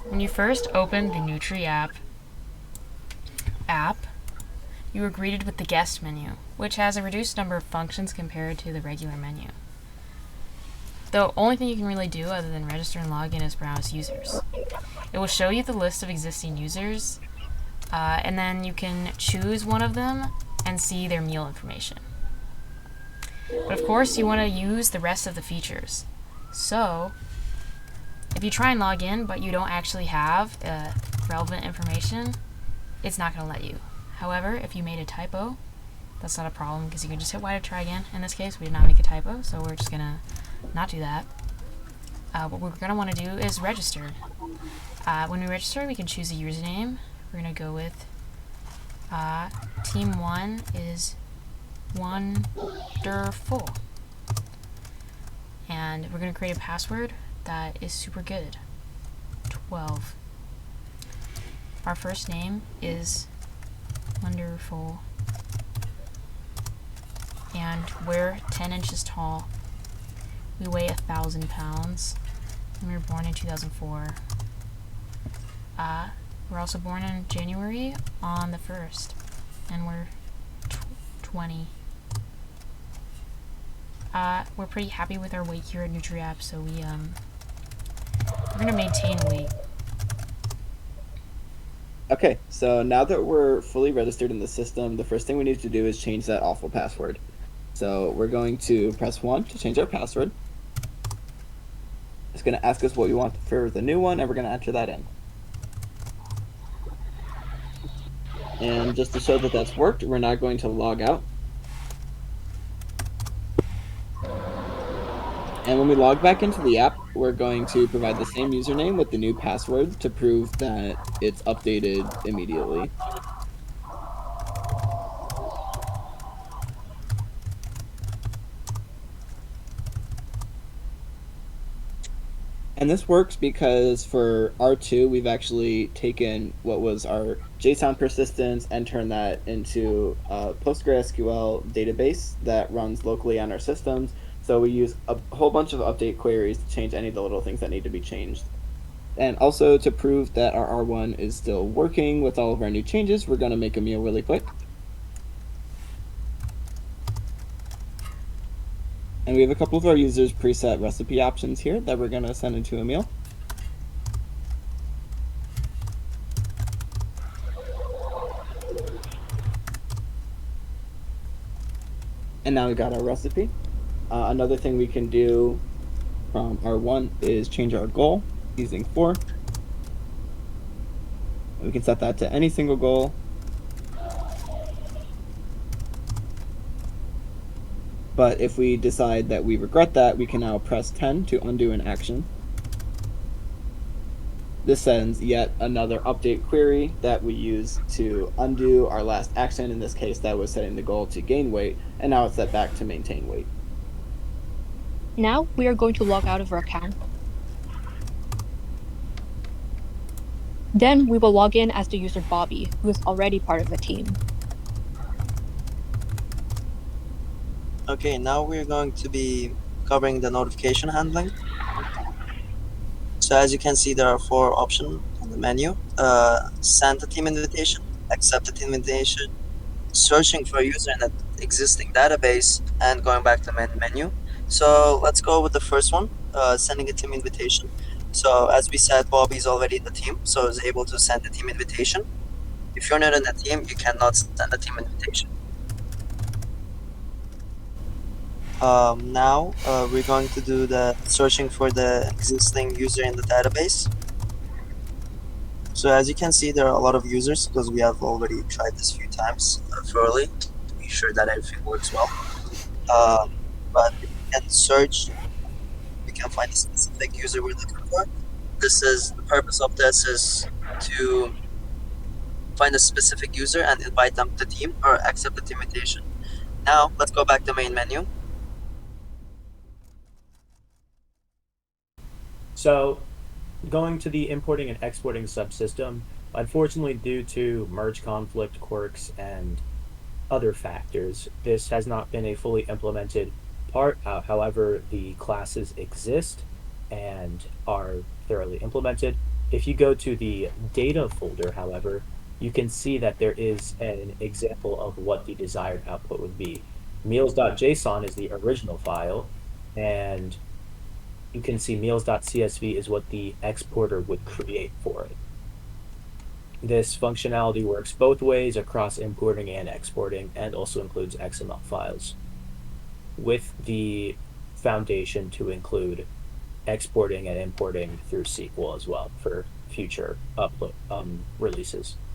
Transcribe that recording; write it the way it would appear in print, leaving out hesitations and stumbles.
When you first open the Nutri app, you are greeted with the guest menu, which has a reduced number of functions compared to the regular menu. The only thing you can really do other than register and log in is browse users. It will show you the list of existing users, and then you can choose one of them and see their meal information. But of course, you want to use the rest of the features. So, if you try and log in but you don't actually have relevant information, it's not going to let you. However, if you made a typo, that's not a problem because you can just hit Y to try again. In this case, we did not make a typo, so we're just going to not do that. What we're going to want to do is register. When we register, we can choose a username. We're going to go with Team 1 is Wonderful. And we're going to create a password that is super good. 12. Our first name is Wonderful. And we're 10 inches tall. We weigh 1,000 pounds. And we were born in 2004. We're also born in January on the 1st. And we're 20. We're pretty happy with our weight here at NutriApp, so we're gonna maintain weight. Okay, so now that we're fully registered in the system, the first thing we need to do is change that awful password. So we're going to press 1 to change our password. It's going to ask us what we want for the new one, and we're going to enter that in. And just to show that that's worked, we're now going to log out. And when we log back into the app, we're going to provide the same username with the new password to prove that it's updated immediately. And this works because for R2, we've actually taken what was our JSON persistence and turned that into a PostgreSQL database that runs locally on our systems. So we use a whole bunch of update queries to change any of the little things that need to be changed. And also to prove that our R1 is still working with all of our new changes, we're going to make a meal really quick. And we have a couple of our users preset recipe options here that we're going to send into a meal. And now we got our recipe. Another thing we can do from R1 is change our goal using for. We can set that to any single goal. But if we decide that we regret that, we can now press 10 to undo an action. This sends yet another update query that we use to undo our last action. In this case, that was setting the goal to gain weight, and now it's set back to maintain weight. Now we are going to log out of our account. Then we will log in as the user Bobby, who is already part of the team. Okay, now we're going to be covering the notification handling. So as you can see, there are 4 options on the menu. Send a team invitation, accept a team invitation, searching for a user in an existing database, and going back to the main menu. So let's go with the first one, sending a team invitation. So as we said, Bobby is already in the team, so is able to send a team invitation. If you're not in the team, you cannot send a team invitation. Now we're going to do the searching for the existing user in the database. So as you can see, there are a lot of users because we have already tried this a few times thoroughly to be sure that everything works well. But we can search, we can find a specific user we're looking for. The purpose of this is to find a specific user and invite them to the team or accept the team invitation. Now let's go back to main menu. So going to the importing and exporting subsystem, unfortunately due to merge conflict quirks and other factors, this has not been a fully implemented part. However, the classes exist and are thoroughly implemented. If you go to the data folder, however, you can see that there is an example of what the desired output would be. Meals.json is the original file, and you can see meals.csv is what the exporter would create for it. This functionality works both ways across importing and exporting, and also includes XML files, with the foundation to include exporting and importing through SQL as well for future upload releases.